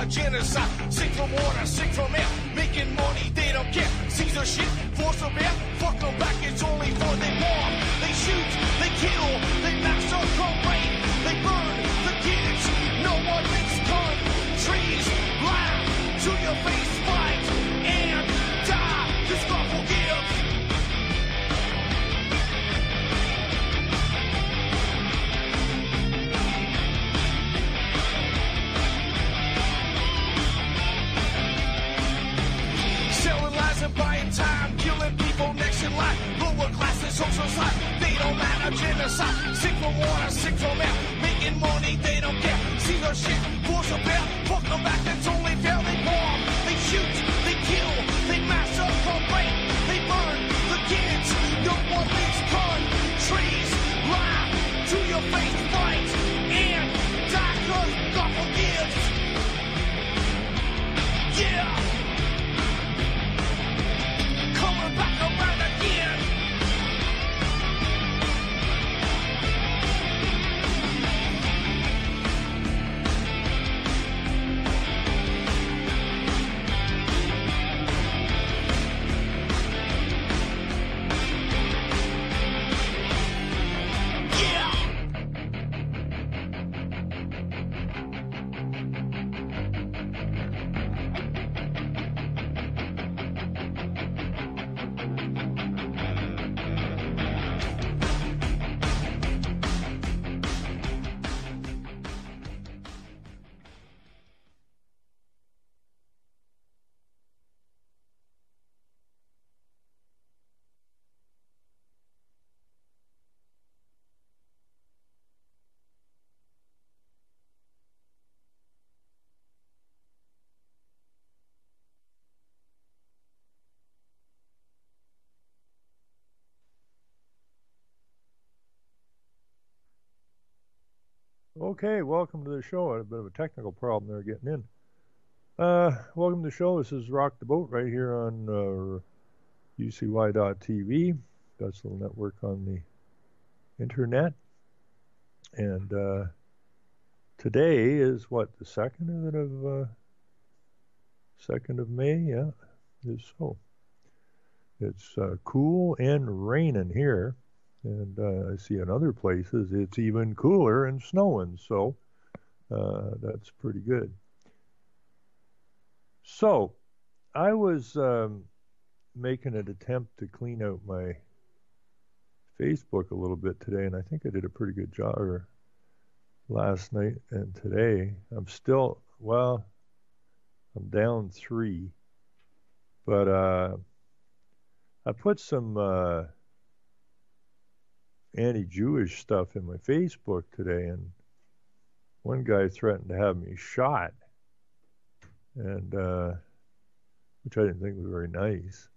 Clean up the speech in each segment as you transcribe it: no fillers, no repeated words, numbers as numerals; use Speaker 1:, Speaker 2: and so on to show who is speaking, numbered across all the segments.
Speaker 1: matter, genocide. Sick from water, sick from air. Making money, they don't care. Caesar shit, force of air. Fuck them back, it's only for they bomb. They shoot, they kill, they massacre, rape. They burn the kids. No one makes countries laugh to your face, fight and die. Cause God forgives. Selling lies and buying time, killing people next in line. Lower classes, social side, they don't matter, genocide. Sick from water, sick from air. Making money, they don't care. See their shit, force a bear. Fuck them back, that's only fair. They bomb, they shoot, they kill, they massacre, rape. They burn the kids. No one leaves countries. Lie to your face, fight and die. Cause God forgives. Yeah. Coming back around again.
Speaker 2: Okay, welcome to the show. I had a bit of a technical problem there getting in. Welcome to the show. This is Rock the Boat right here on UCY.TV. That's the network on the internet. And today is what, the 2nd of 2nd of May? Yeah, it is so. It's cool and raining here. And I see in other places it's even cooler and snowing, so that's pretty good. So I was making an attempt to clean out my Facebook a little bit today, and I think I did a pretty good job last night and today. I'm still, well, I'm down 3, but I put some anti-Jewish stuff in my Facebook today, and one guy threatened to have me shot, and which I didn't think was very nice,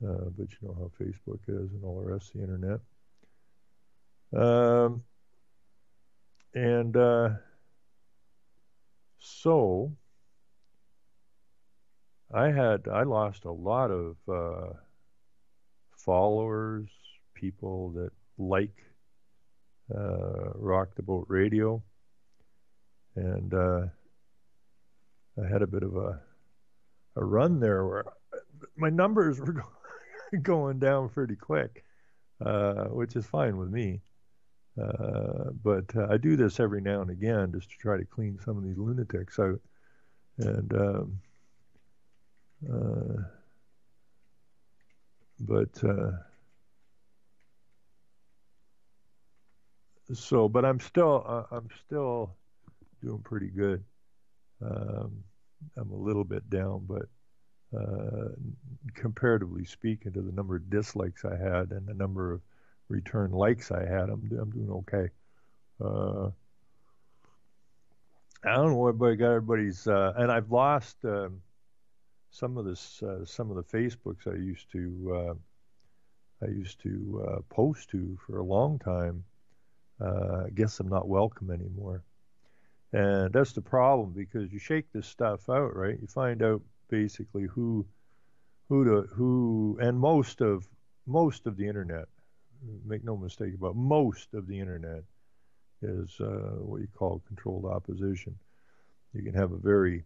Speaker 2: but you know how Facebook is and all the rest of the internet. So I lost a lot of followers, people that like Rock the Boat Radio, and I had a bit of a run there where my numbers were going down pretty quick, which is fine with me. But I do this every now and again just to try to clean some of these lunatics out. And but I'm still doing pretty good. I'm a little bit down, but comparatively speaking to the number of dislikes I had and the number of return likes I had, I'm doing okay. I don't know what got everybody's, and I've lost some of the Facebooks I used to post to for a long time. I guess I'm not welcome anymore. And that's the problem, because you shake this stuff out, right? You find out basically who, and most of the internet, make no mistake about most of the internet, is what you call controlled opposition. You can have a very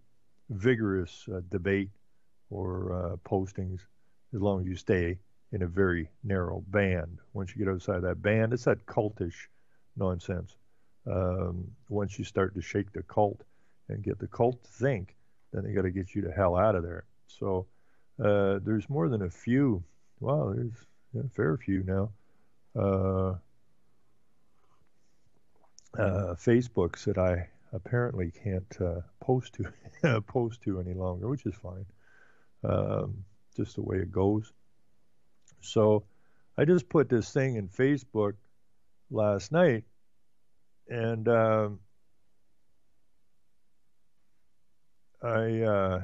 Speaker 2: vigorous debate or postings as long as you stay in a very narrow band. Once you get outside that band, it's that cultish nonsense. Once you start to shake the cult and get the cult to think, then they got to get you the hell out of there. So there's more than a few. Wow, there's a fair few now. Facebooks that I apparently can't post to any longer, which is fine. Just the way it goes. So I just put this thing in Facebook last night, and I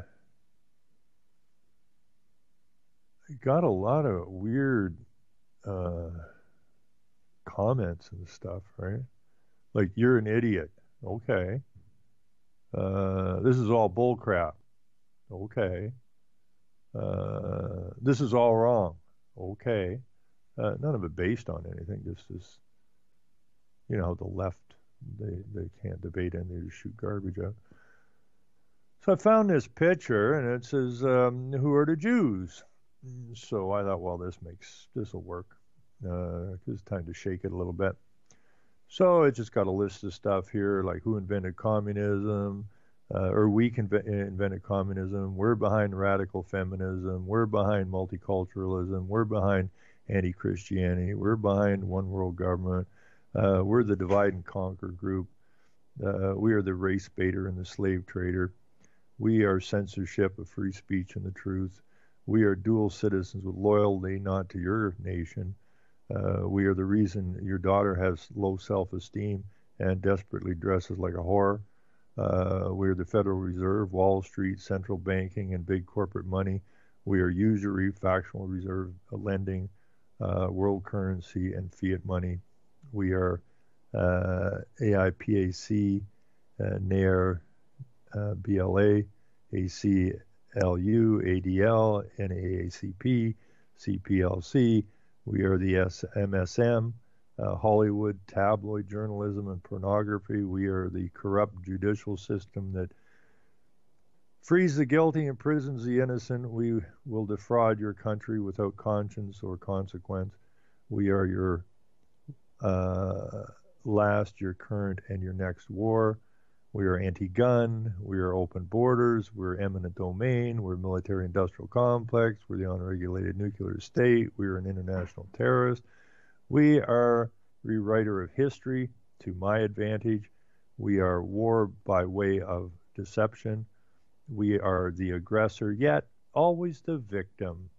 Speaker 2: got a lot of weird comments and stuff, right? Like, you're an idiot. Okay. This is all bullcrap. Okay. This is all wrong. Okay. None of it based on anything. Just this, the left, they can't debate and they just shoot garbage out. So I found this picture, and it says, who are the Jews? So I thought, well, this will work, because it's time to shake it a little bit. So it just got a list of stuff here, like who invented communism, or we invented communism. We're behind radical feminism. We're behind multiculturalism. We're behind anti-Christianity. We're behind one world government. We're the divide and conquer group. We are the race baiter and the slave trader. We are censorship of free speech and the truth. We are dual citizens with loyalty not to your nation. We are the reason your daughter has low self-esteem and desperately dresses like a whore. We are the Federal Reserve, Wall Street, central banking, and big corporate money. We are usury, fractional reserve lending, world currency, and fiat money. We are AIPAC, NAIR, BLA, ACLU, ADL, NAACP, CPLC. We are the MSM, Hollywood, tabloid journalism, and pornography. We are the corrupt judicial system that frees the guilty and imprisons the innocent. We will defraud your country without conscience or consequence. We are your last, your current, and your next war. We are anti-gun. We are open borders. We're eminent domain. We're military-industrial complex. We're the unregulated nuclear state. We are an international terrorist. We are rewriter of history to my advantage. We are war by way of deception. We are the aggressor, yet always the victim.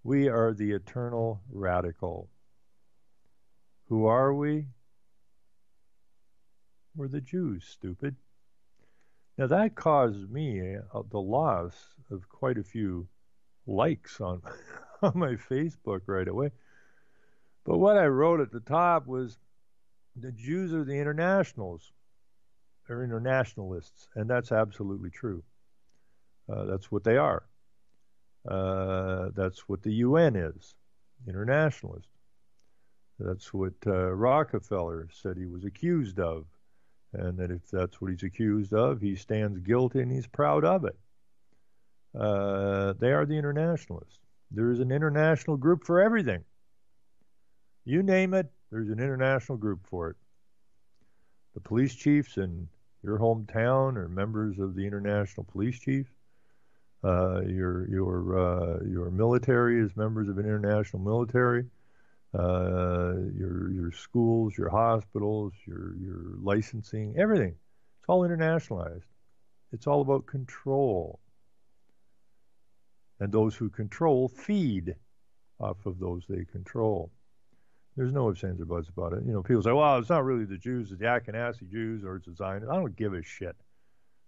Speaker 2: We are the eternal radical. Who are we? We're the Jews, stupid. Now that caused me the loss of quite a few likes on, on my Facebook right away. But what I wrote at the top was, the Jews are the internationals. They're internationalists, and that's absolutely true. That's what they are. That's what the UN is, internationalist. That's what Rockefeller said he was accused of. And that if that's what he's accused of, he stands guilty and he's proud of it. They are the internationalists. There is an international group for everything. You name it, there's an international group for it. The police chiefs in your hometown are members of the international police chiefs. Your military is members of an international military. Your schools, your hospitals, your licensing, everything. It's all internationalized. It's all about control. And those who control feed off of those they control. There's no ifs, ands, or buts about it. People say, well, it's not really the Jews, it's the Ashkenazi Jews, or it's the Zionists. I don't give a shit.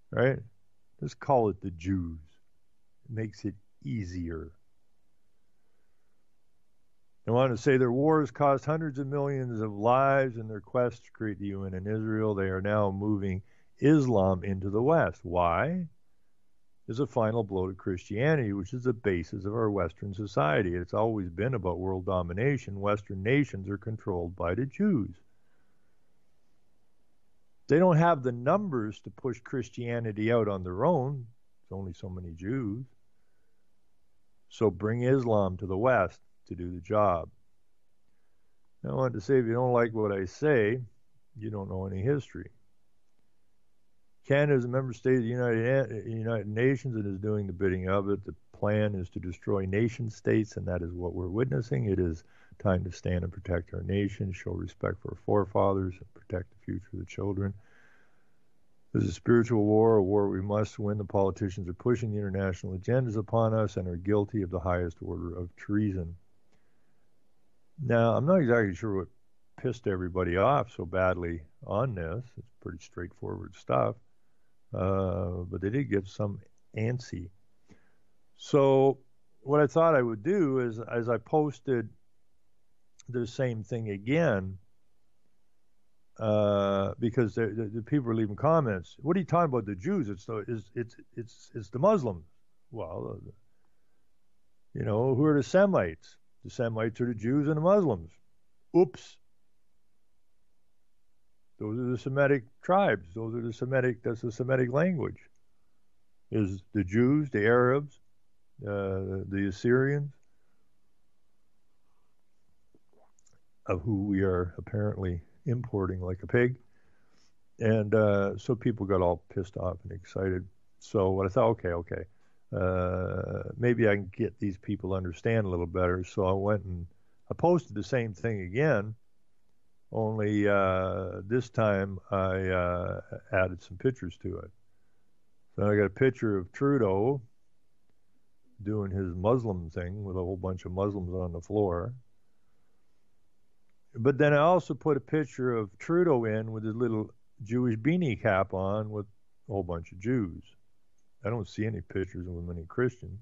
Speaker 2: Right? Just call it the Jews. It makes it easier. They want to say their wars cost hundreds of millions of lives in their quest to create the UN in Israel. They are now moving Islam into the West. Why? Is a final blow to Christianity, which is the basis of our Western society. It's always been about world domination. Western nations are controlled by the Jews. They don't have the numbers to push Christianity out on their own. There's only so many Jews. So bring Islam to the West to do the job. I wanted to say, if you don't like what I say, you don't know any history. Canada is a member state of the United Nations and is doing the bidding of it. The plan is to destroy nation states, and that is what we're witnessing. It is time to stand and protect our nation, show respect for our forefathers, and protect the future of the children. This is a spiritual war, a war we must win. The politicians are pushing the international agendas upon us and are guilty of the highest order of treason. Now, I'm not exactly sure what pissed everybody off so badly on this. It's pretty straightforward stuff. But they did get some antsy. So what I thought I would do is, as I posted the same thing again, because the people are leaving comments. What are you talking about? The Jews? It's the Muslims. Well, who are the Semites? The Semites are the Jews and the Muslims. Oops. Those are the Semitic tribes. That's the Semitic language. Is the Jews, the Arabs, the Assyrians, of who we are apparently importing like a pig. And so people got all pissed off and excited. So what I thought, okay, maybe I can get these people to understand a little better. So I went and I posted the same thing again, only this time I added some pictures to it. So I got a picture of Trudeau doing his Muslim thing with a whole bunch of Muslims on the floor. But then I also put a picture of Trudeau in with his little Jewish beanie cap on with a whole bunch of Jews. I don't see any pictures of them, any Christians.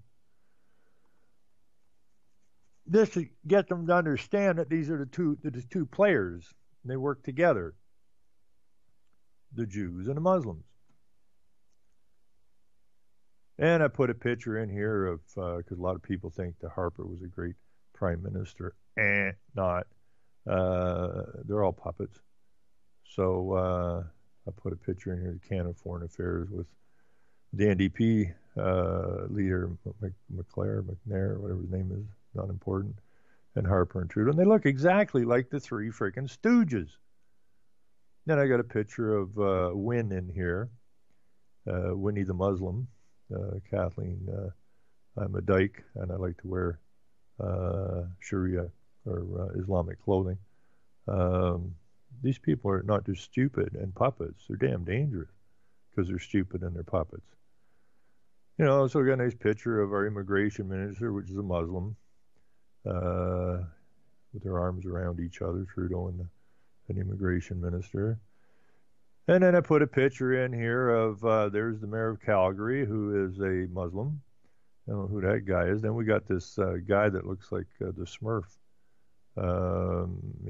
Speaker 2: This to get them to understand that these are the two players, and they work together, the Jews and the Muslims. And I put a picture in here of, because a lot of people think that Harper was a great prime minister. Not. They're all puppets. So I put a picture in here of Canada Foreign Affairs with the NDP leader, McNair, whatever his name is, not important, and Harper and Trudeau. And they look exactly like the three freaking stooges. Then I got a picture of Wynne in here, Winnie the Muslim, Kathleen. I'm a dyke, and I like to wear Sharia or Islamic clothing. These people are not just stupid and puppets. They're damn dangerous because they're stupid and they're puppets. So we got a nice picture of our immigration minister, which is a Muslim, with their arms around each other, Trudeau and an immigration minister. And then I put a picture in here of, there's the mayor of Calgary, who is a Muslim. I don't know who that guy is. Then we got this guy that looks like the Smurf.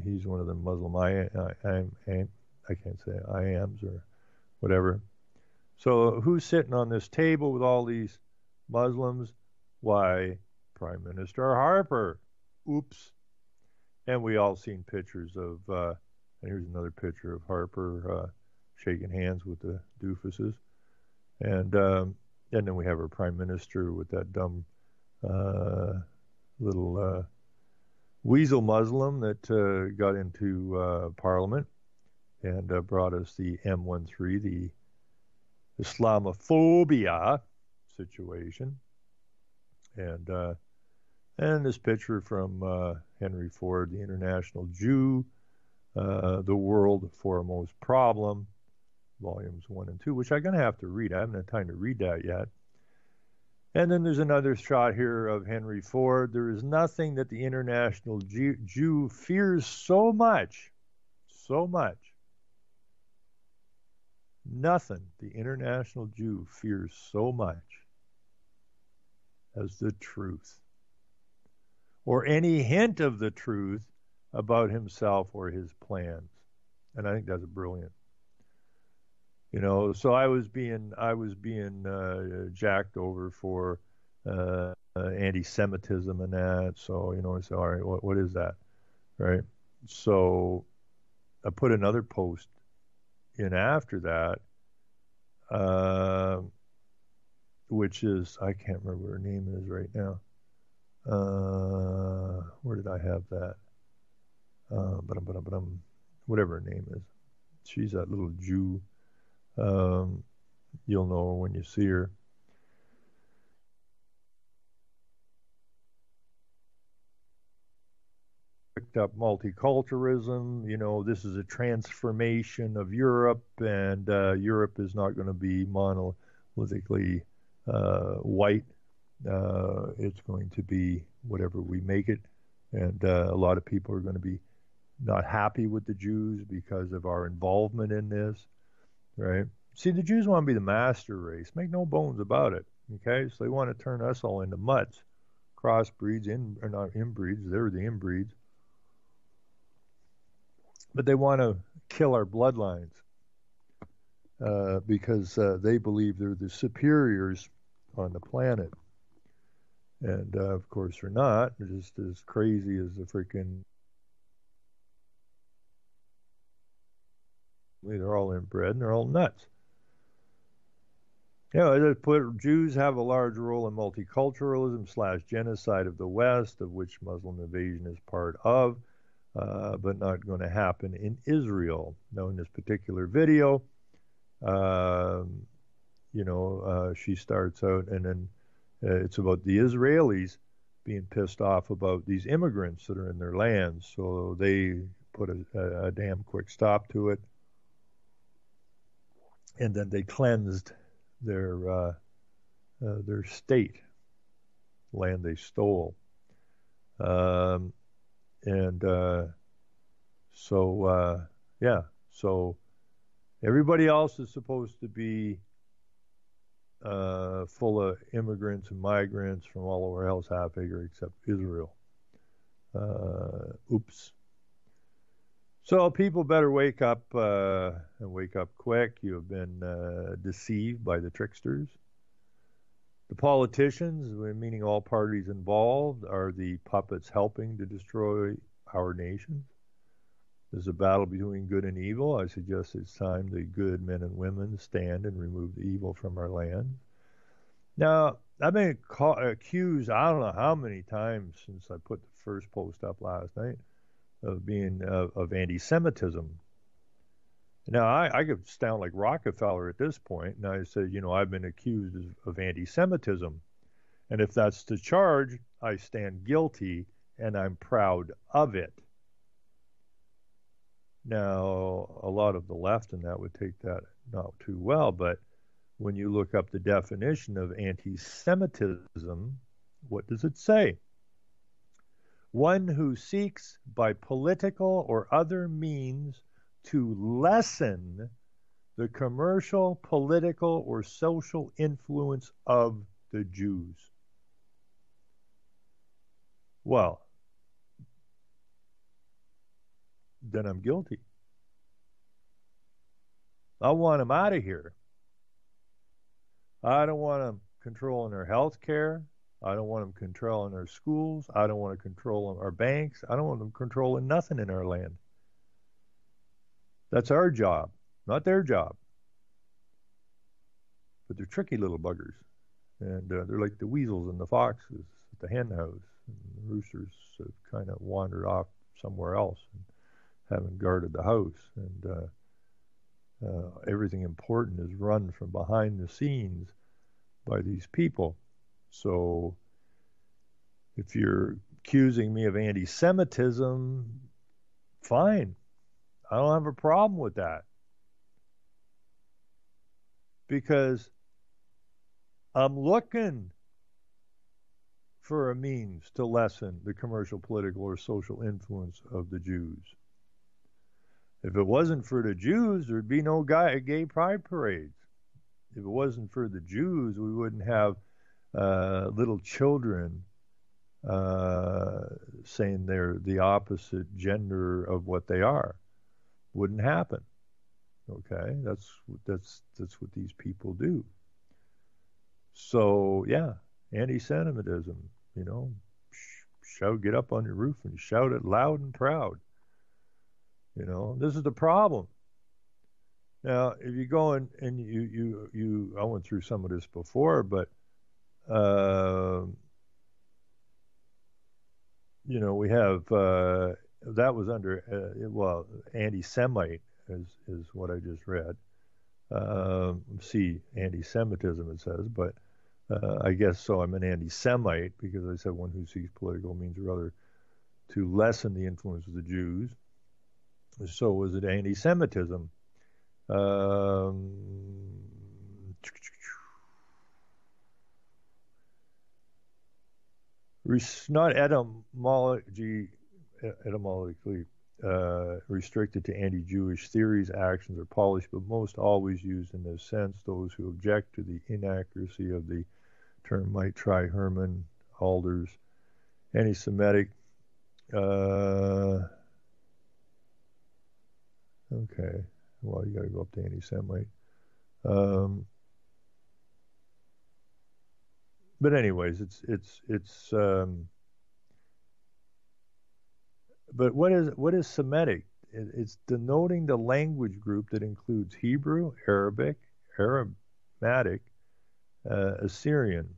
Speaker 2: He's one of the Muslim I can't say IAMs or whatever. So who's sitting on this table with all these Muslims? Why, Prime Minister Harper. Oops. And we all seen pictures of, and here's another picture of Harper shaking hands with the doofuses. And then we have our Prime Minister with that dumb little weasel Muslim that got into Parliament and brought us the M13, the Islamophobia situation. And this picture from Henry Ford, the International Jew, the World Foremost Problem, volumes 1 and 2, which I'm going to have to read. I haven't had time to read that yet. And then there's another shot here of Henry Ford. There is nothing that the International Jew fears so much. Nothing the International Jew fears so much as the truth, or any hint of the truth about himself or his plans. And I think that's brilliant. So I was being jacked over for anti-Semitism and that. So I said, all right, what is that, right? So I put another post in after that, uh, which is, I can't remember what her name is right now. Where did I have that? Whatever her name is. She's that little Jew. You'll know her when you see her. Picked up multiculturalism. This is a transformation of Europe, and Europe is not going to be monolithically white. It's going to be whatever we make it. And a lot of people are going to be not happy with the Jews because of our involvement in this, right? See, the Jews want to be the master race. Make no bones about it, okay? So they want to turn us all into mutts, crossbreeds, or not inbreeds. They're the inbreeds. But they want to kill our bloodlines because they believe they're the superiors on the planet. And, of course, they're not. They're just as crazy as the freaking... They're all inbred and they're all nuts. Jews have a large role in multiculturalism / genocide of the West, of which Muslim invasion is part of, but not going to happen in Israel. Now, in this particular video, she starts out, and then it's about the Israelis being pissed off about these immigrants that are in their lands. So they put a damn quick stop to it. And then they cleansed their state, land they stole. So everybody else is supposed to be full of immigrants and migrants from all over Hell's Half Acre except Israel. Oops. So people better wake up and wake up quick. You have been deceived by the tricksters. The politicians, meaning all parties involved, are the puppets helping to destroy our nations. There's a battle between good and evil. I suggest it's time the good men and women stand and remove the evil from our land. Now, I've been accused, I don't know how many times since I put the first post up last night, of anti-Semitism. Now, I could sound like Rockefeller at this point, and I said, I've been accused of anti-Semitism. And if that's the charge, I stand guilty, and I'm proud of it. Now, a lot of the left and that would take that not too well, but when you look up the definition of anti-Semitism, what does it say? One who seeks by political or other means to lessen the commercial, political, or social influence of the Jews. Well, then I'm guilty. I want them out of here. I don't want them controlling our health care. I don't want them controlling our schools. I don't want to control our banks. I don't want them controlling nothing in our land. That's our job, not their job. But they're tricky little buggers. And they're like the weasels and the foxes at the hen house. And the roosters have kind of wandered off somewhere else and haven't guarded the house. And everything important is run from behind the scenes by these people. So if you're accusing me of anti-Semitism, fine. I don't have a problem with that. Because I'm looking for a means to lessen the commercial, political, or social influence of the Jews. If it wasn't for the Jews, there'd be no gay pride parades. If it wasn't for the Jews, we wouldn't have little children saying they're the opposite gender of what they are. Wouldn't happen. Okay, that's what these people do. So yeah, anti-Semitism. Get up on your roof and shout it loud and proud. This is the problem. Now, if you go and I went through some of this before, but uh, we have that was under anti-Semite is what I just read. See, anti-Semitism it says, but I guess so. I'm an anti-Semite because I said one who seeks political means or other to lessen the influence of the Jews. So was it anti-Semitism? Not etymologically restricted to anti-Jewish theories, actions, or policies, but most always used in this sense. Those who object to the inaccuracy of the term might try Herman Alder's anti-Semitic. Okay, well, you got to go up to anti-Semite. But anyways, it's but what is Semitic? It's denoting the language group that includes Hebrew, Arabic, Aramaic, Assyrian.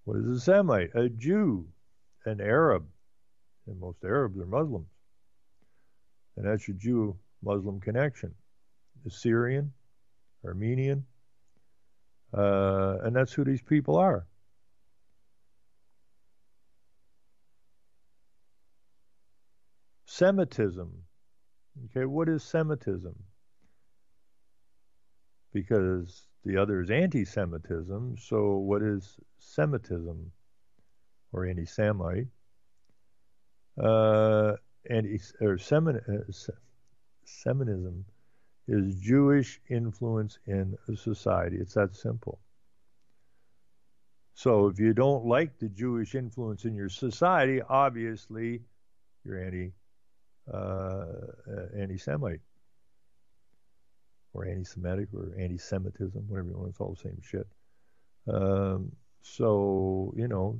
Speaker 2: What is a Semite? A Jew, an Arab, and most Arabs are Muslims. And that's your Jew-Muslim connection. Assyrian, Armenian, and that's who these people are. Semitism. Okay, what is Semitism? Because the other is anti-Semitism, so what is Semitism or anti-Semite? Semitism is Jewish influence in a society. It's that simple. So if you don't like the Jewish influence in your society, obviously you're anti-Semite or anti-Semitic or anti-Semitism, whatever you want. It's all the same shit. So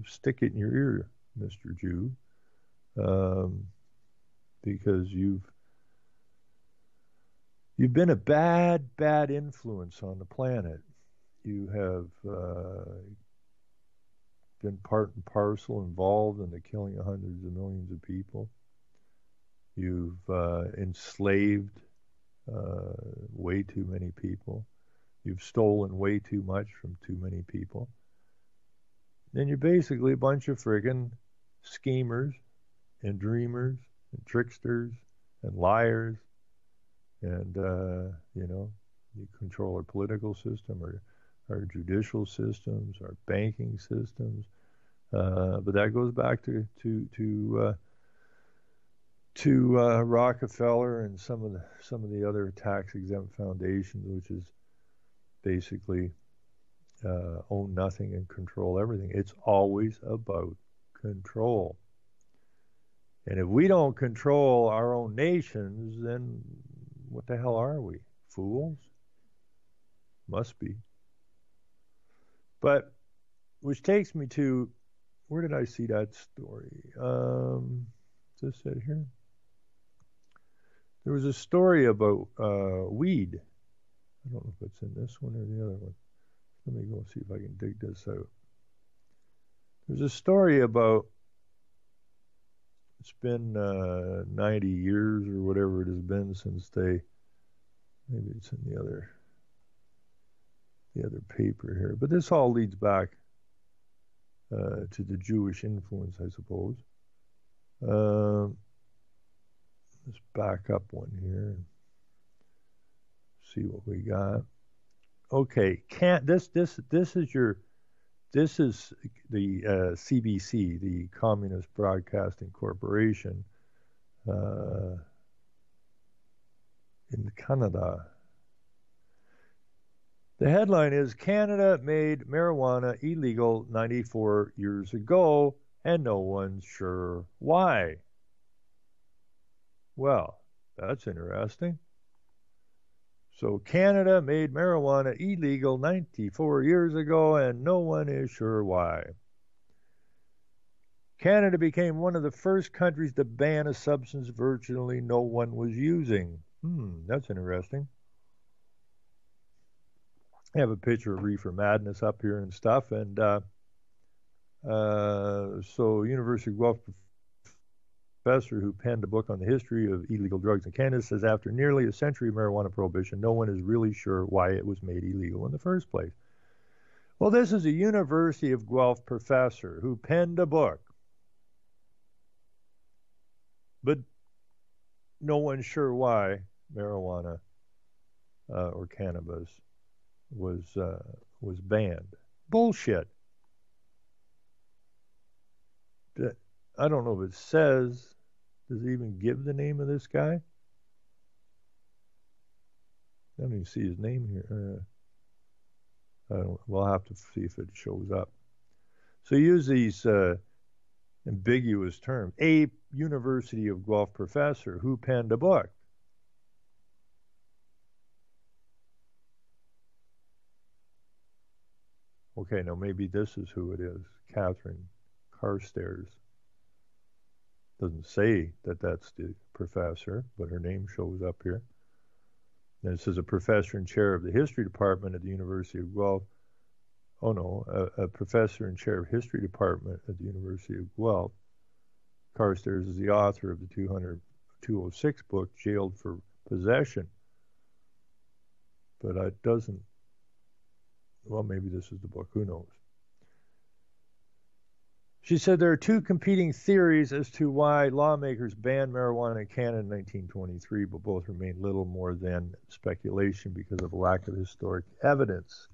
Speaker 2: stick it in your ear, Mr. Jew, because you've been a bad influence on the planet. You have been part and parcel involved in the killing of hundreds of millions of people. You've enslaved way too many people. You've stolen way too much from too many people. Then you're basically a bunch of friggin' schemers and dreamers and tricksters and liars. And, you control our political system, our judicial systems, our banking systems. But that goes back to Rockefeller and some of the other tax-exempt foundations, which is basically own nothing and control everything. It's always about control. And if we don't control our own nations, then what the hell are we? Fools? Must be. But, which takes me to, where did I see that story? Is this it here? There was a story about weed. I don't know if it's in this one or the other one. Let me go see if I can dig this out. There's a story about, it's been 90 years or whatever it has been since maybe it's in the other paper here. But this all leads back to the Jewish influence, I suppose. Let's back up one here and see what we got. Okay, this is the CBC, the Communist Broadcasting Corporation, in Canada. The headline is, Canada made marijuana illegal 94 years ago, and no one's sure why. Well, that's interesting. So Canada made marijuana illegal 94 years ago, and no one is sure why. Canada became one of the first countries to ban a substance virtually no one was using. That's interesting. I have a picture of Reefer Madness up here and stuff. And so University of Guelph professor who penned a book on the history of illegal drugs in Canada says after nearly a century of marijuana prohibition, no one is really sure why it was made illegal in the first place. Well, this is a University of Guelph professor who penned a book, but no one's sure why marijuana or cannabis was banned. Bullshit. I don't know if it says. Does it even give the name of this guy? I don't even see his name here. We'll have to see if it shows up. So use these ambiguous terms. A University of Guelph professor who penned a book. Okay, now maybe this is who it is. Catherine Carstairs. Doesn't say that that's the professor, but her name shows up here. And it says a professor and chair of the history department at the University of Guelph. Oh no, a professor and chair of history department at the University of Guelph. Carstairs is the author of the 206 book, Jailed for Possession. But it doesn't, well, maybe this is the book, who knows. She said there are two competing theories as to why lawmakers banned marijuana in Canada in 1923, but both remain little more than speculation because of a lack of historic evidence.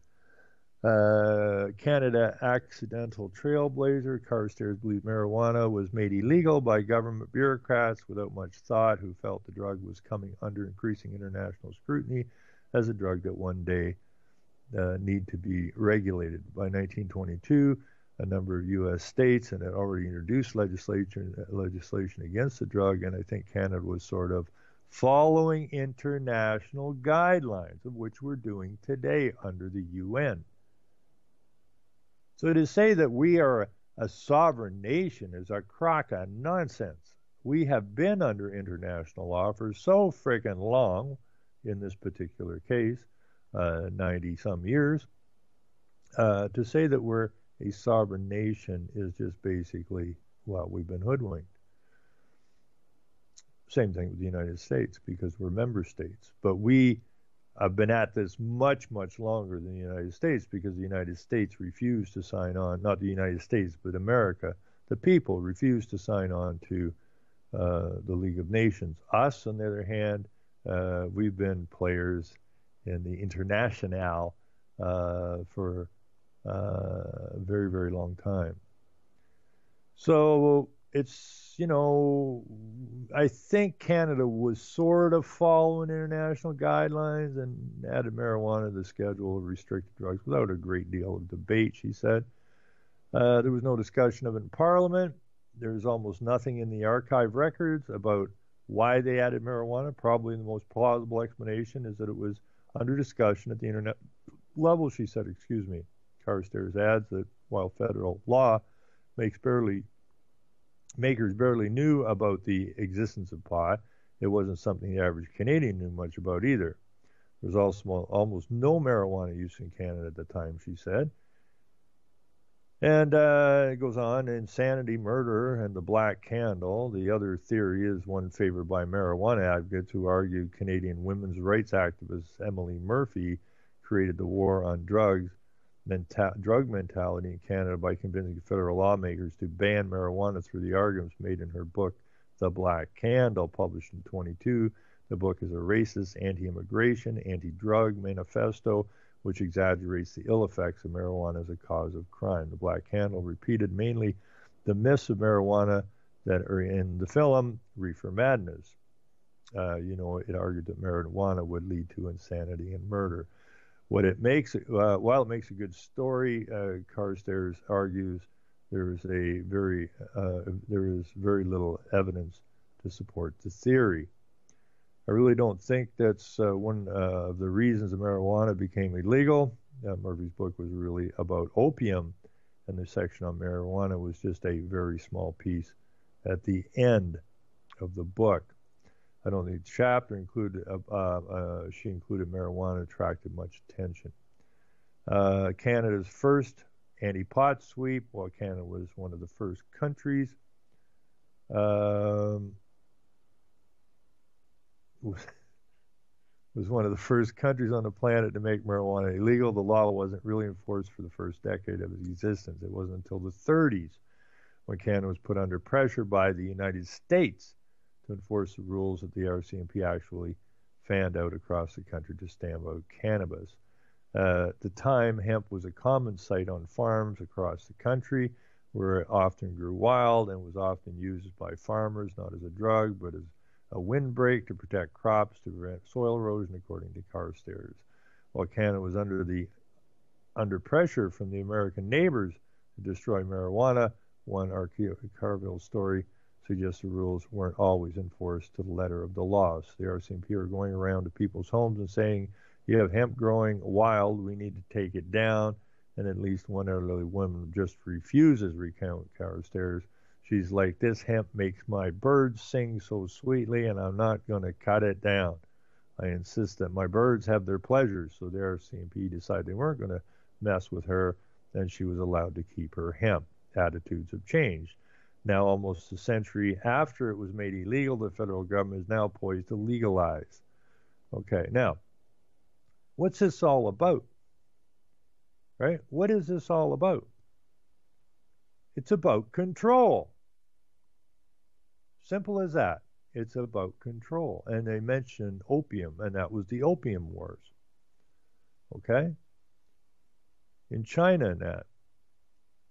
Speaker 2: Canada accidental trailblazer. Carstairs believed marijuana was made illegal by government bureaucrats without much thought who felt the drug was coming under increasing international scrutiny as a drug that one day need to be regulated. By 1922, a number of U.S. states had already introduced legislation against the drug, and I think Canada was sort of following international guidelines, of which we're doing today under the UN. So to say that we are a sovereign nation is a crock of nonsense. We have been under international law for so friggin' long, in this particular case, 90-some years. To say that we're a sovereign nation is just basically, well, we've been hoodwinked. Same thing with the United States, because we're member states. But we have been at this much, much longer than the United States, because the United States refused to sign on, not the United States, but America, the people refused to sign on to the League of Nations. Us, on the other hand, we've been players in the Internationale for a very, very long time. So it's, I think Canada was sort of following international guidelines and added marijuana to the schedule of restricted drugs without a great deal of debate, she said. There was no discussion of it in Parliament. There's almost nothing in the archive records about why they added marijuana. Probably the most plausible explanation is that it was under discussion at the internet level, she said, Carstairs adds that while federal law makers barely knew about the existence of pot, it wasn't something the average Canadian knew much about either. There was also almost no marijuana use in Canada at the time, she said. And it goes on, insanity, murder, and the Black Candle. The other theory is one favored by marijuana advocates who argued Canadian women's rights activist Emily Murphy created the war on drug mentality in Canada by convincing federal lawmakers to ban marijuana through the arguments made in her book, The Black Candle, published in 22. The book is a racist, anti-immigration, anti-drug manifesto which exaggerates the ill effects of marijuana as a cause of crime. The Black Candle repeated mainly the myths of marijuana that are in the film Reefer Madness. It argued that marijuana would lead to insanity and murder. While it makes a good story, Carstairs argues there is very little evidence to support the theory. I really don't think that's one of the reasons that marijuana became illegal. Murphy's book was really about opium, and the section on marijuana was just a very small piece at the end of the book. I don't think the chapter included, she included marijuana attracted much attention. Canada's first anti-pot sweep. Well, Canada was one of the first countries. Was one of the first countries on the planet to make marijuana illegal. The law wasn't really enforced for the first decade of its existence. It wasn't until the 30s when Canada was put under pressure by the United States to enforce the rules that the RCMP actually fanned out across the country to stamp out cannabis. At the time, hemp was a common sight on farms across the country where it often grew wild and was often used by farmers, not as a drug, but as a windbreak to protect crops to prevent soil erosion, according to Carstairs. While Canada was under pressure from the American neighbors to destroy marijuana, one Carville story suggests the rules weren't always enforced to the letter of the law. So the RCMP are going around to people's homes and saying, you have hemp growing wild, we need to take it down. And at least one elderly woman just refuses, recount Carstairs. She's like, this hemp makes my birds sing so sweetly, and I'm not going to cut it down. I insist that my birds have their pleasures. So the RCMP decided they weren't going to mess with her, and she was allowed to keep her hemp. Attitudes have changed. Now, almost a century after it was made illegal, the federal government is now poised to legalize. Okay, now, what's this all about? Right? What is this all about? It's about control. Simple as that. It's about control. And they mentioned opium, and that was the Opium Wars. Okay? In China and that.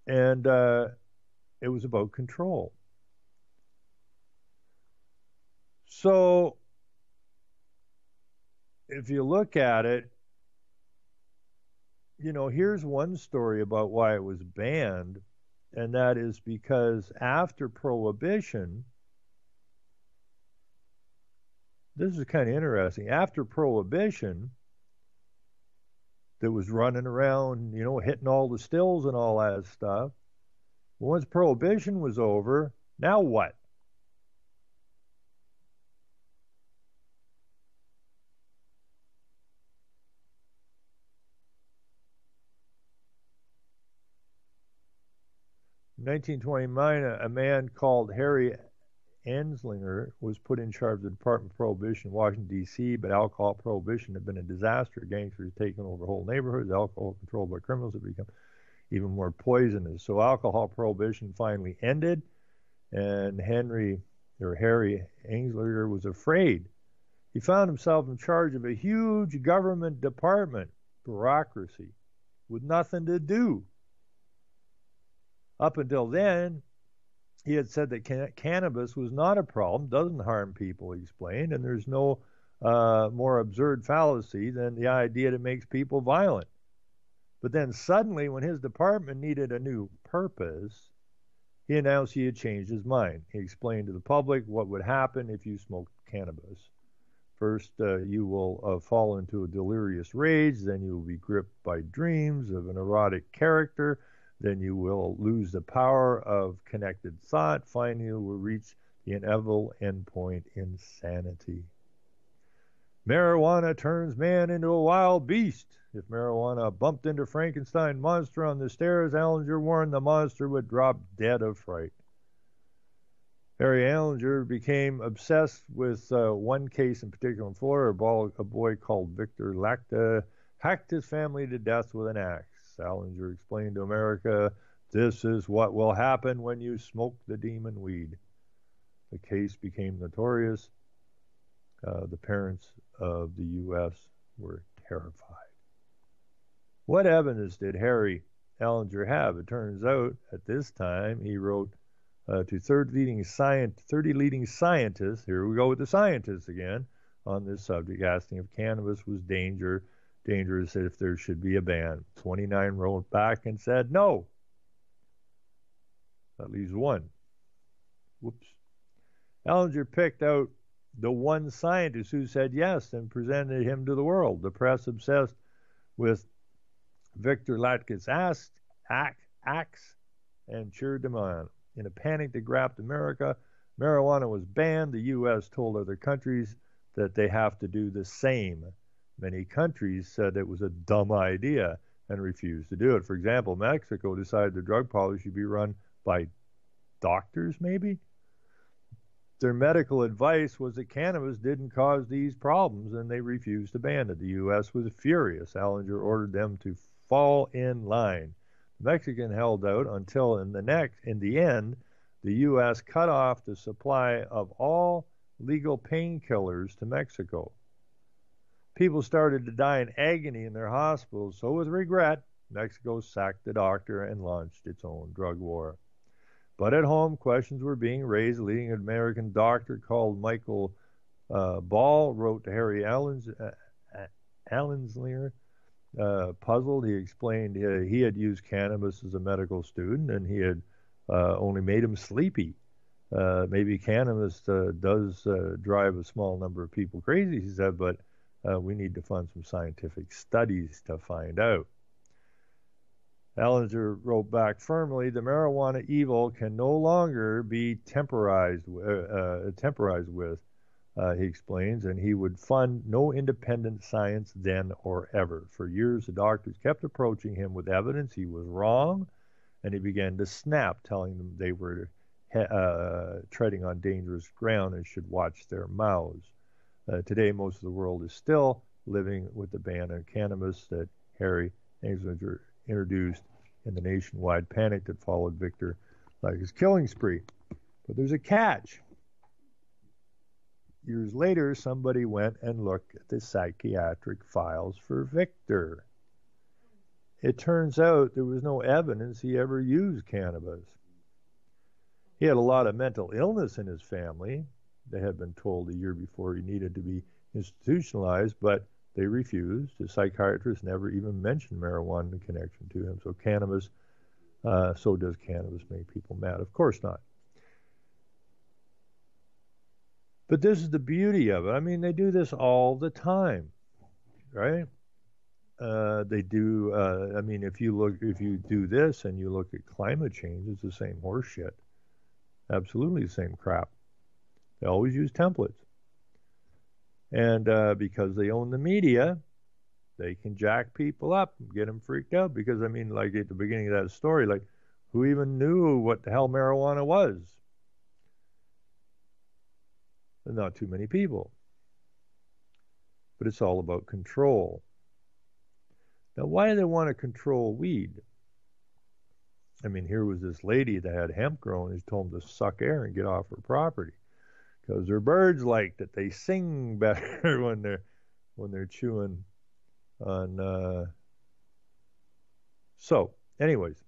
Speaker 2: And it was about control. So, if you look at it, you know, here's one story about why it was banned, and that is because after Prohibition, this is kind of interesting, after Prohibition, that was running around, you know, hitting all the stills and all that stuff, once Prohibition was over, now what? In 1929, a man called Harry Anslinger was put in charge of the Department of Prohibition in Washington, D.C., but alcohol prohibition had been a disaster. Gangsters had taken over whole neighborhoods. Alcohol controlled by criminals had become even more poisonous. So alcohol prohibition finally ended, and Harry Anslinger was afraid. He found himself in charge of a huge government department, bureaucracy, with nothing to do. Up until then, he had said that cannabis was not a problem, doesn't harm people, he explained, and there's no more absurd fallacy than the idea that it makes people violent. But then suddenly, when his department needed a new purpose, he announced he had changed his mind. He explained to the public what would happen if you smoked cannabis. First, you will fall into a delirious rage, then you will be gripped by dreams of an erotic character, then you will lose the power of connected thought. Finally, you will reach the inevitable endpoint, insanity. Marijuana turns man into a wild beast. If marijuana bumped into Frankenstein monster on the stairs, Anslinger warned the monster would drop dead of fright. Harry Anslinger became obsessed with one case in particular in Florida. A boy called Victor Lacta hacked his family to death with an axe. Anslinger explained to America, this is what will happen when you smoke the demon weed. The case became notorious. The parents of the U.S. were terrified. What evidence did Harry Anslinger have? It turns out, at this time, he wrote to 30 leading scientists, here we go with the scientists again, on this subject, asking if cannabis was dangerous if there should be a ban. 29 wrote back and said no. That leaves one. Whoops. Anslinger picked out the one scientist who said yes and presented him to the world. The press, obsessed with Victor Latka's axe and cheered him on. In a panic that grabbed America, marijuana was banned. The U.S. told other countries that they have to do the same. Many countries said it was a dumb idea, and refused to do it. For example, Mexico decided the drug policy should be run by doctors, maybe. Their medical advice was that cannabis didn't cause these problems, and they refused to ban it. The U.S. was furious. Allinger ordered them to fall in line. The Mexican held out until in the end, the U.S. cut off the supply of all legal painkillers to Mexico. People started to die in agony in their hospitals, so with regret, Mexico sacked the doctor and launched its own drug war. But at home, questions were being raised. A leading American doctor called Michael Ball wrote to Harry Allenslinger, puzzled. He explained he had used cannabis as a medical student, and he had only made him sleepy. Maybe cannabis does drive a small number of people crazy, he said, but we need to fund some scientific studies to find out. Allinger wrote back firmly, the marijuana evil can no longer be temporized with, he explains, and he would fund no independent science then or ever. For years, the doctors kept approaching him with evidence he was wrong, and he began to snap, telling them they were treading on dangerous ground and should watch their mouths. Today, most of the world is still living with the ban on cannabis that Harry Anslinger introduced in the nationwide panic that followed Victor Laga's killing spree. But there's a catch. Years later, somebody went and looked at the psychiatric files for Victor. It turns out there was no evidence he ever used cannabis. He had a lot of mental illness in his family. They had been told a year before he needed to be institutionalized, but they refused. The psychiatrist never even mentioned marijuana in connection to him. So so does cannabis make people mad? Of course not. But this is the beauty of it. I mean, they do this all the time, right? They do. I mean, if you do this and you look at climate change, it's the same horse shit. Absolutely the same crap. They always use templates. And because they own the media, they can jack people up and get them freaked out. Because, I mean, like at the beginning of that story, like, who even knew what the hell marijuana was? Not too many people. But it's all about control. Now, why do they want to control weed? I mean, here was this lady that had hemp grown. He told them to suck air and get off her property. Because their birds liked it. They sing better when they're chewing on. So, anyways,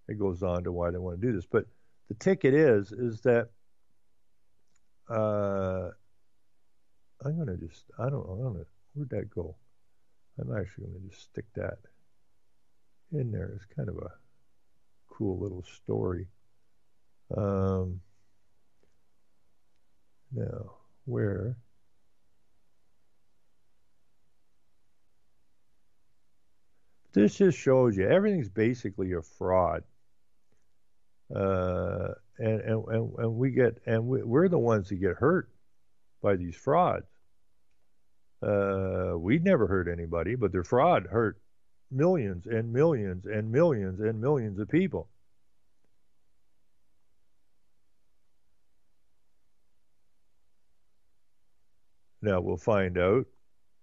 Speaker 2: it goes on to why they want to do this. But the ticket is that I'm gonna just where'd that go? I'm actually gonna just stick that in there. It's kind of a cool little story. Now, where? This just shows you everything's basically a fraud, and we're the ones that get hurt by these frauds. We'd never hurt anybody, but their fraud hurt millions and millions and millions and millions of people. Now we'll find out,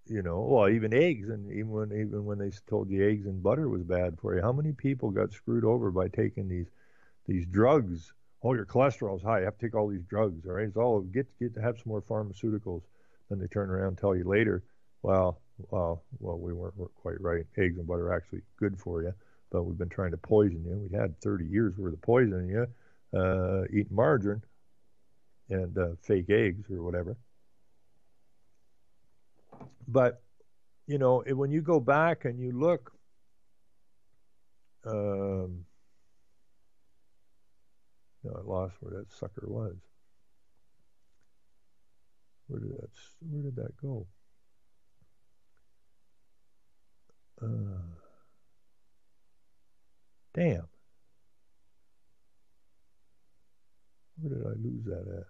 Speaker 2: well, even eggs, and even when they told you eggs and butter was bad for you, how many people got screwed over by taking these drugs? Oh, your cholesterol's high. You have to take all these drugs. All right, it's all get to have some more pharmaceuticals. Then they turn around and tell you later, well, we weren't quite right. Eggs and butter are actually good for you, but we've been trying to poison you. We had 30 years worth of poisoning you, eating margarine and fake eggs or whatever. But, when you go back and you look, no, I lost where that sucker was. Where did that go? Damn. Where did I lose that at?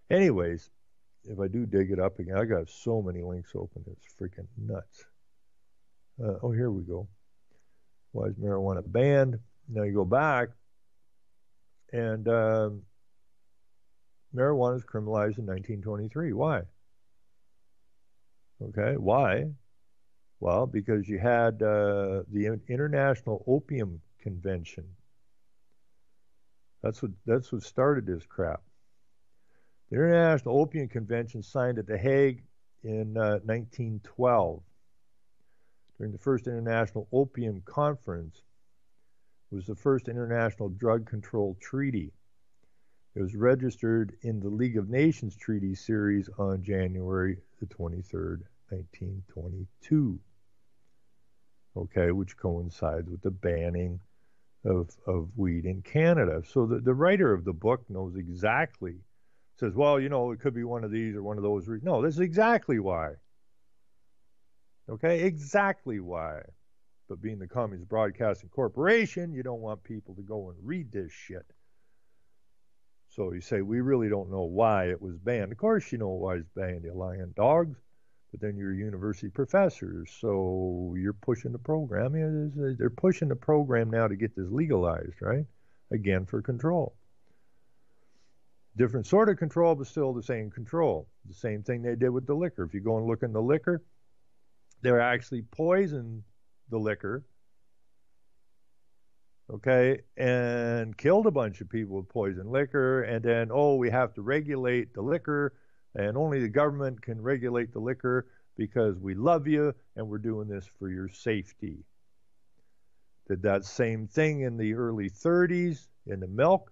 Speaker 2: Anyways, if I do dig it up again, I got so many links open, it's freaking nuts. Oh, here we go. Why is marijuana banned? Now you go back, and marijuana is criminalized in 1923. Why? Okay, why? Well, because you had the International Opium Convention. That's what started this crap. The International Opium Convention signed at The Hague in 1912. During the first International Opium Conference, it was the first international drug control treaty. It was registered in the League of Nations Treaty Series on January the 23rd, 1922. Okay, which coincides with the banning of weed in Canada. So the writer of the book knows exactly, says, well, you know, it could be one of these or one of those. No, this is exactly why. Okay, exactly why. But being the Communist Broadcasting Corporation, you don't want people to go and read this shit. So you say, we really don't know why it was banned. Of course you know why it's banned, you lying dogs. But then you're university professors, so you're pushing the program. They're pushing the program now to get this legalized, right? Again, for control. Different sort of control, but still the same control. The same thing they did with the liquor. If you go and look in the liquor, they actually poisoned the liquor, okay, and killed a bunch of people with poison liquor, and then, we have to regulate the liquor, and only the government can regulate the liquor because we love you and we're doing this for your safety. Did that same thing in the early 30s in the milk.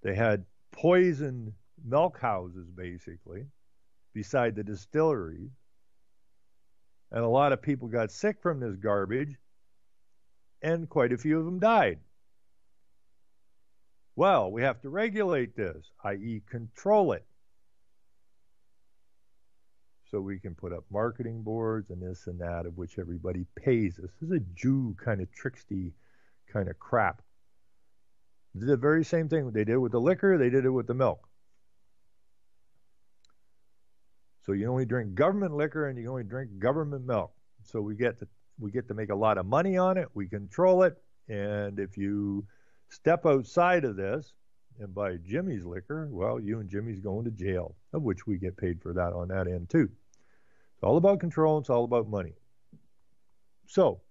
Speaker 2: They had poisoned milk houses, basically, beside the distilleries. And a lot of people got sick from this garbage, and quite a few of them died. Well, we have to regulate this, i.e. control it. So we can put up marketing boards and this and that, of which everybody pays us. This is a Jew kind of tricksy kind of crap. They did the very same thing they did with the liquor, they did it with the milk. So you only drink government liquor and you only drink government milk. So we get to make a lot of money on it, we control it, and if you step outside of this and buy Jimmy's liquor, well, you and Jimmy's going to jail, of which we get paid for that on that end too. It's all about control, it's all about money. So,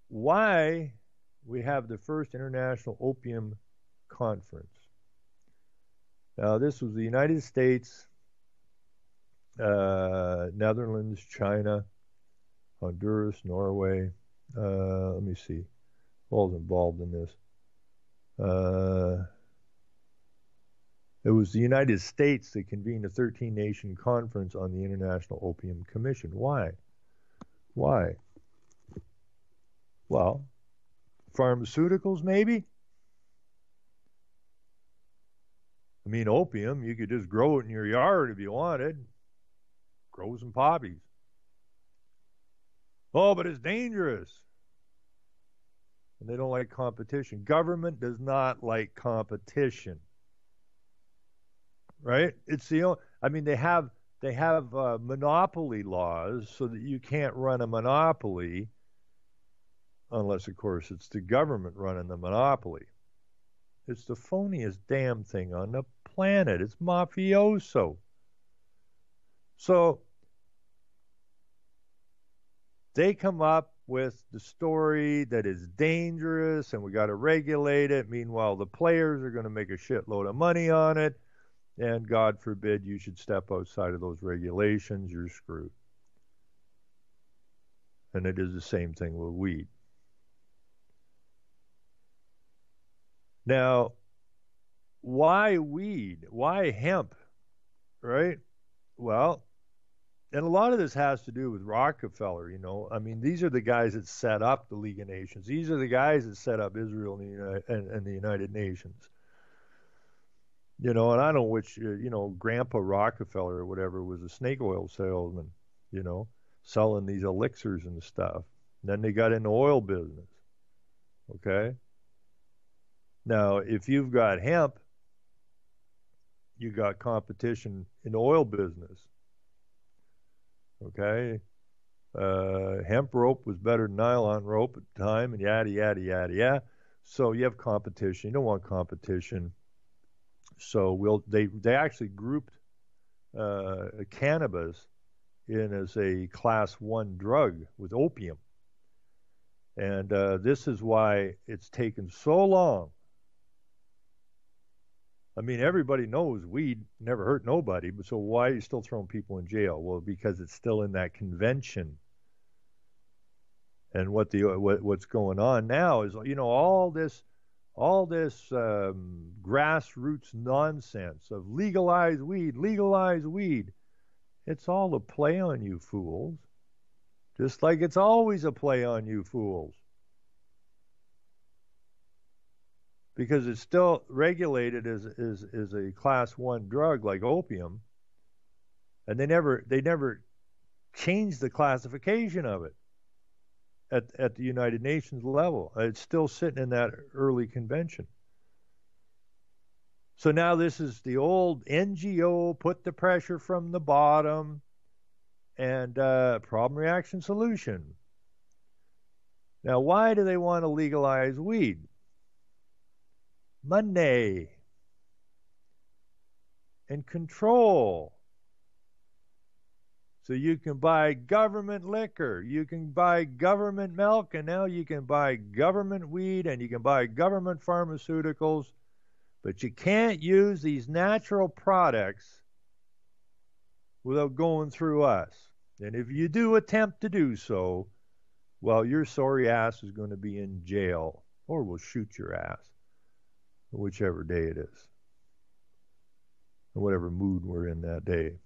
Speaker 2: why we have the first International Opium Conference? Now, this was the United States, Netherlands, China, Honduras, Norway. Let me see. Who's involved in this? It was the United States that convened a 13-nation conference on the International Opium Commission. Why? Why? Well, pharmaceuticals, maybe? I mean, opium, you could just grow it in your yard if you wanted. Grow some poppies. Oh, but it's dangerous. And they don't like competition. Government does not like competition. Right? It's the only, I mean, they have monopoly laws so that you can't run a monopoly unless, of course, it's the government running the monopoly. It's the phoniest damn thing on the planet. It's mafioso. So they come up with the story that is dangerous and we got to regulate it. Meanwhile, the players are going to make a shitload of money on it. And God forbid you should step outside of those regulations, you're screwed. And it is the same thing with weed. Now, why weed? Why hemp? Right? Well, and a lot of this has to do with Rockefeller, you know. I mean, these are the guys that set up the League of Nations. These are the guys that set up Israel and the United Nations. You know, and I don't know which, Grandpa Rockefeller or whatever was a snake oil salesman, selling these elixirs and stuff. And then they got in the oil business. Okay? Now, if you've got hemp, you got competition in the oil business. Okay? Hemp rope was better than nylon rope at the time, and yada, yada, yada, yada. So you have competition. You don't want competition. So they actually grouped cannabis in as a class 1 drug with opium. And this is why it's taken so long. I mean, everybody knows weed never hurt nobody, but so why are you still throwing people in jail? Well, because it's still in that convention. And what's going on now is, all this grassroots nonsense of legalize weed, legalize weed. It's all a play on you fools, just like it's always a play on you fools. Because it's still regulated as a class 1 drug like opium, and they never changed the classification of it at the United Nations level. It's still sitting in that early convention. So now this is the old NGO, put the pressure from the bottom, and problem, reaction, solution. Now, why do they want to legalize weed? Money and control. So you can buy government liquor, you can buy government milk, and now you can buy government weed, and you can buy government pharmaceuticals, but you can't use these natural products without going through us. And if you do attempt to do so, well, your sorry ass is going to be in jail, or we'll shoot your ass, whichever day it is, or whatever mood we're in that day.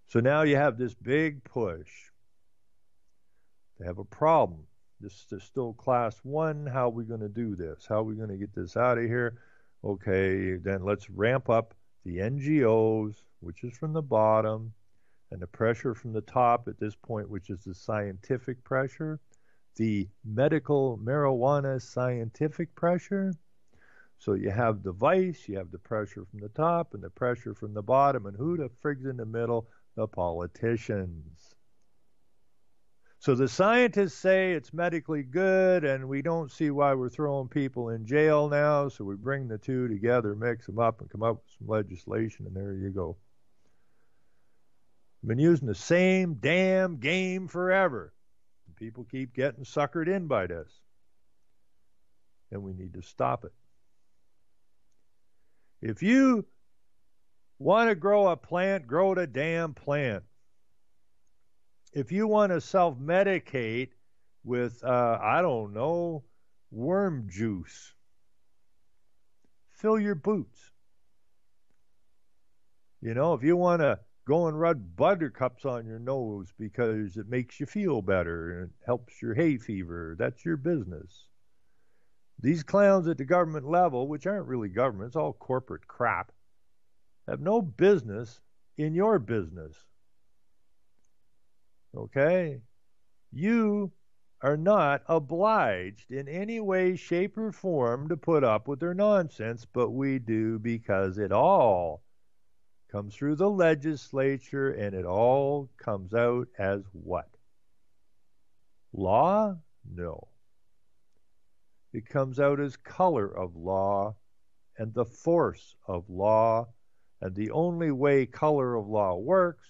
Speaker 2: So now you have this big push. They have a problem. This is still class 1. How are we going to do this? How are we going to get this out of here? Okay, then let's ramp up the NGOs, which is from the bottom, and the pressure from the top at this point, which is the scientific pressure, the medical marijuana scientific pressure. So you have the vice, you have the pressure from the top, and the pressure from the bottom, and who the frig's in the middle? The politicians. So the scientists say it's medically good, and we don't see why we're throwing people in jail now, so we bring the two together, mix them up, and come up with some legislation, and there you go. Been using the same damn game forever. People keep getting suckered in by this, and we need to stop it. If you want to grow a plant, grow the damn plant. If you want to self-medicate with, I don't know, worm juice, fill your boots. If you want to go and rub buttercups on your nose because it makes you feel better and it helps your hay fever, that's your business. These clowns at the government level, which aren't really government, it's all corporate crap, have no business in your business. Okay? You are not obliged in any way, shape, or form to put up with their nonsense, but we do because it all comes through the legislature, and it all comes out as what? Law? No. It comes out as color of law and the force of law, and the only way color of law works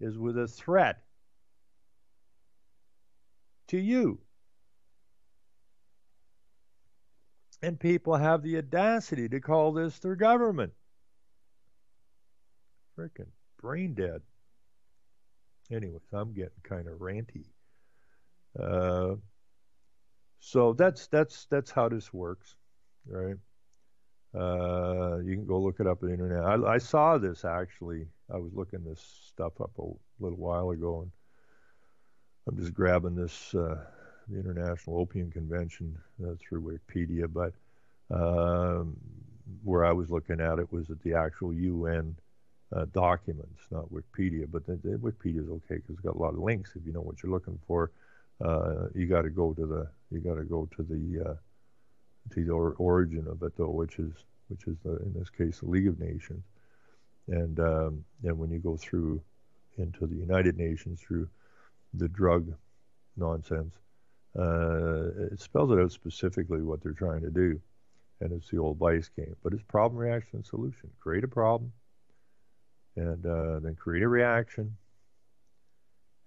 Speaker 2: is with a threat to you. And people have the audacity to call this their government. Frickin' brain dead. Anyways, I'm getting kind of ranty. So that's how this works, right? You can go look it up on the internet. I saw this actually. I was looking this stuff up a little while ago, and I'm just grabbing this the International Opium Convention through Wikipedia, but where I was looking at it was at the actual UN documents, not Wikipedia. But the Wikipedia is okay because it's got a lot of links. If you know what you're looking for, you got to go to the to the origin of it, though, which is in this case the League of Nations, and when you go through into the United Nations through the drug nonsense, it spells it out specifically what they're trying to do, and it's the old vice game. But it's problem, reaction, solution. Create a problem, and then create a reaction,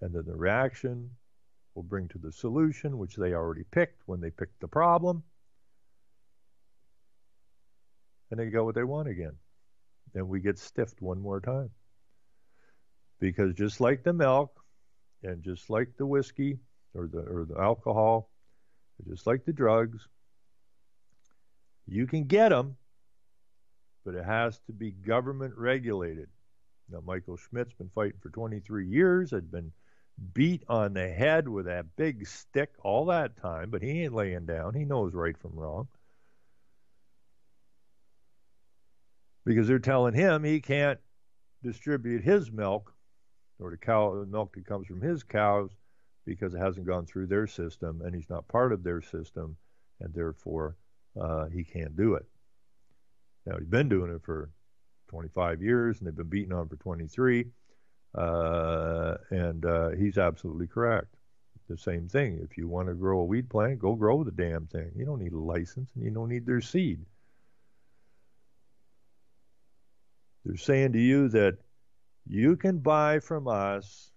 Speaker 2: and then the reaction will bring to the solution, which they already picked when they picked the problem, and they get what they want again. And we get stiffed one more time. Because just like the milk, and just like the whiskey, or the alcohol, just like the drugs, you can get them, but it has to be government regulated. Now, Michael Schmidt's been fighting for 23 years, had been beat on the head with that big stick all that time, but he ain't laying down. He knows right from wrong. Because they're telling him he can't distribute his milk, or the milk that comes from his cows, because it hasn't gone through their system, and he's not part of their system, and therefore he can't do it. Now, he's been doing it for 25 years, and they've been beating on for 23, and he's absolutely correct. The same thing. If you want to grow a weed plant, go grow the damn thing. You don't need a license, and you don't need their seed. They're saying to you that you can buy from us,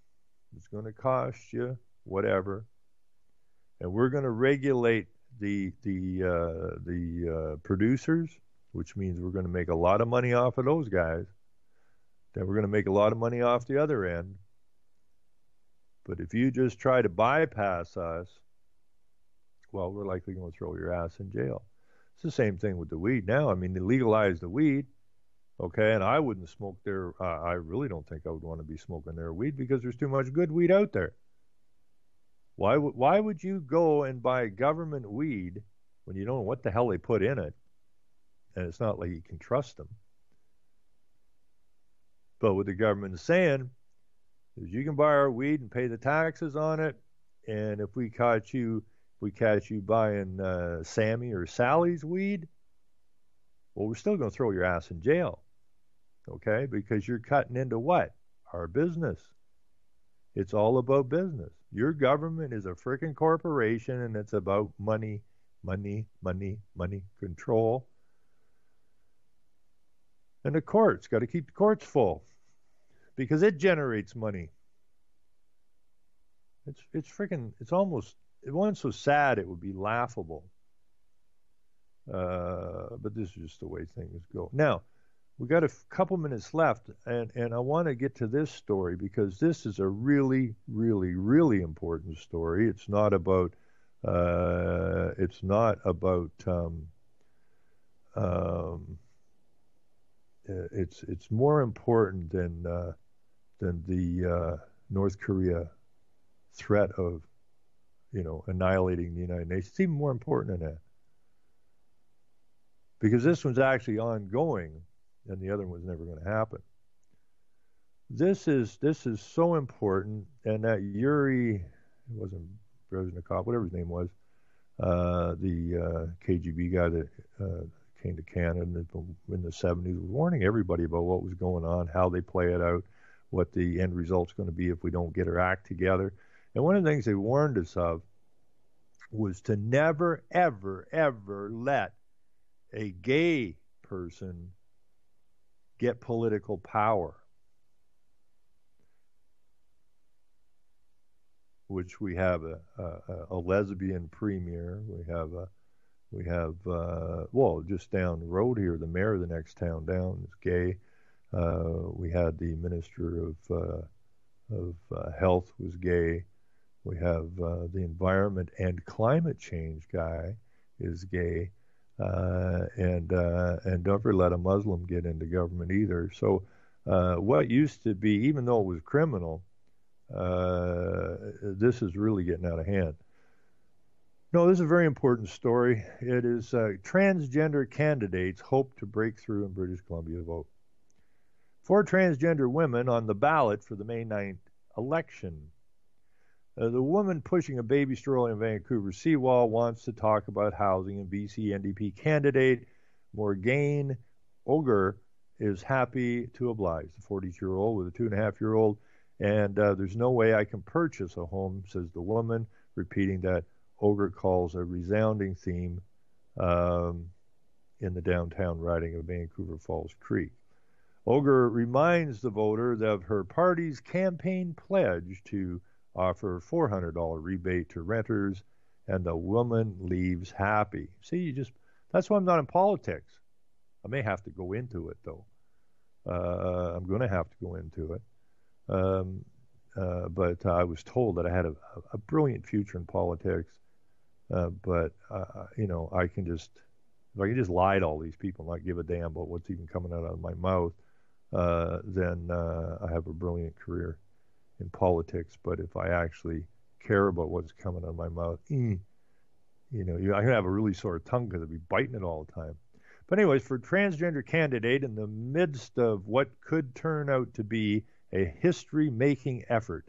Speaker 2: it's going to cost you whatever, and we're going to regulate the producers, which means we're going to make a lot of money off of those guys. Then we're going to make a lot of money off the other end. But if you just try to bypass us, well, we're likely going to throw your ass in jail. It's the same thing with the weed now. I mean, they legalized the weed. Okay, and I wouldn't smoke their, I really don't think I would want to be smoking their weed because there's too much good weed out there. Why would you go and buy government weed when you don't know what the hell they put in it? And it's not like you can trust them. But what the government is saying is you can buy our weed and pay the taxes on it, and if we catch you buying Sammy or Sally's weed, well, we're still going to throw your ass in jail, okay? Because you're cutting into what? Our business. It's all about business. Your government is a freaking corporation, and it's about money, money, money, money, control. And the courts, got to keep the courts full because it generates money. It's freaking, it's almost, it wasn't so sad it would be laughable. But this is just the way things go. Now, we got a couple minutes left, and I want to get to this story because this is a really, really, really important story. It's not about it's more important than the North Korea threat of annihilating the United Nations. It's even more important than that. Because this one's actually ongoing, and the other one's never going to happen. This is so important, and that Yuri, it wasn't Brezhnev, whatever his name was, the KGB guy that came to Canada in the 70s, was warning everybody about what was going on, how they play it out, what the end result's going to be if we don't get our act together. And one of the things they warned us of was to never, ever, ever let a gay person get political power, which we have a lesbian premier. We have just down the road here, the mayor of the next town down is gay. We had the minister of health was gay. We have the environment and climate change guy is gay. And don't ever let a Muslim get into government either. So what used to be, even though it was criminal, this is really getting out of hand. No, this is a very important story. It is transgender candidates hope to break through in British Columbia vote. 4 transgender women on the ballot for the May 9th election. The woman pushing a baby stroller in Vancouver seawall wants to talk about housing, and BC NDP candidate Morgane Auger is happy to oblige. The 42-year-old with a 2.5-year-old, and there's no way I can purchase a home, says the woman, repeating that Auger calls a resounding theme in the downtown riding of Vancouver Falls Creek. Auger reminds the voter of her party's campaign pledge to offer a $400 rebate to renters, and the woman leaves happy. See, that's why I'm not in politics. I may have to go into it, though. I'm going to have to go into it. But I was told that I had a brilliant future in politics. But I can just, if I can just lie to all these people and not give a damn about what's even coming out of my mouth, then I have a brilliant career in politics. But if I actually care about what's coming out of my mouth, I'm going to have a really sore tongue because I'll be biting it all the time. But anyways, for transgender candidate in the midst of what could turn out to be a history-making effort,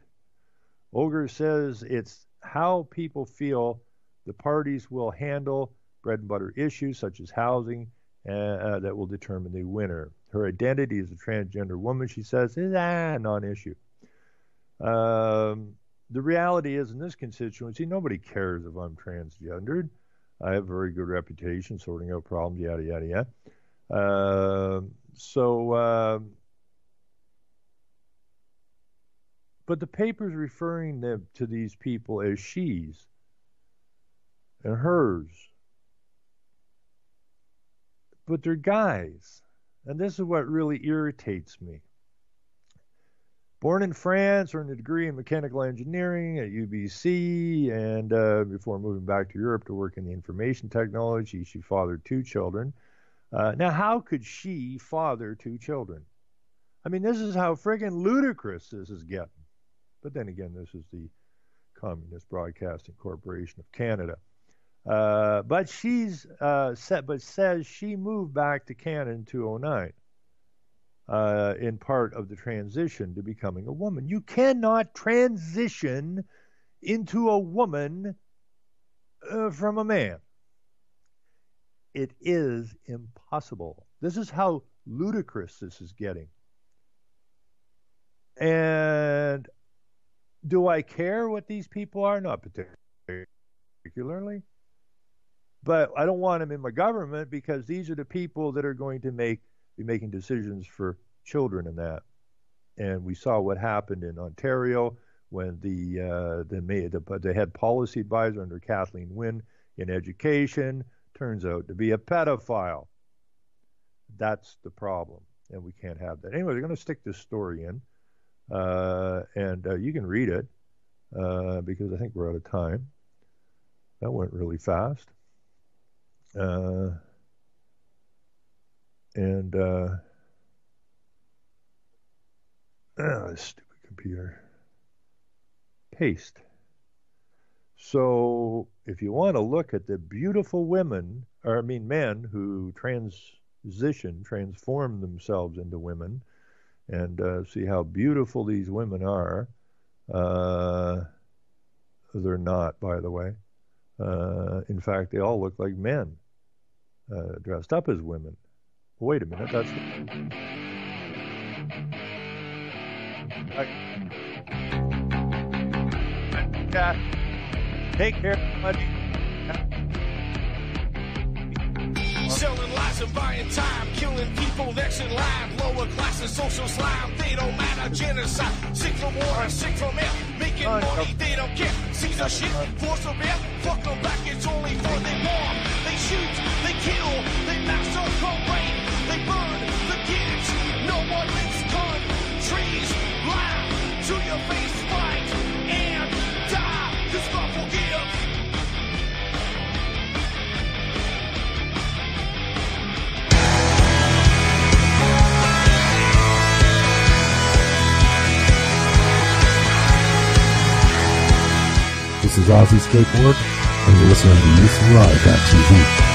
Speaker 2: Auger says it's how people feel the parties will handle bread and butter issues such as housing that will determine the winner. Her identity as a transgender woman, she says, is a non-issue. The reality is, in this constituency, nobody cares if I'm transgendered. I have a very good reputation sorting out problems, yada, yada, yada. But the paper's referring to these people as she's and hers. But they're guys. And this is what really irritates me. Born in France, earned a degree in mechanical engineering at UBC, and before moving back to Europe to work in the information technology, she fathered 2 children. Now, how could she father 2 children? I mean, this is how friggin' ludicrous this is getting. But then again, this is the Communist Broadcasting Corporation of Canada. But says she moved back to Canada in 2009. In part of the transition to becoming a woman. You cannot transition into a woman from a man. It is impossible. This is how ludicrous this is getting. And do I care what these people are? Not particularly. But I don't want them in my government because these are the people that are going to be making decisions for children in that. And we saw what happened in Ontario when they had policy advisor under Kathleen Wynne in education, turns out to be a pedophile. That's the problem, and we can't have that. Anyway, they're going to stick this story in, and you can read it because I think we're out of time. That went really fast. This stupid computer. Paste. So if you want to look at the beautiful men who transform themselves into women, and see how beautiful these women are, they're not, by the way. In fact, they all look like men dressed up as women. Wait a minute, that's... Take care, buddy.
Speaker 1: Selling lies and buying time, killing people next in line. Lower classes, social slime, they don't matter. Genocide, sick from water, sick from air. Making money, they don't care. Caesar shit, force of air. Fuck them back, it's only for they bomb. They shoot, they kill, they massacre, rape, they burn the kids. No one makes countries lie to your face, fight and die. Cause God will give.
Speaker 3: This is Ozzy Skateboard, and you're listening to YouthLive.tv.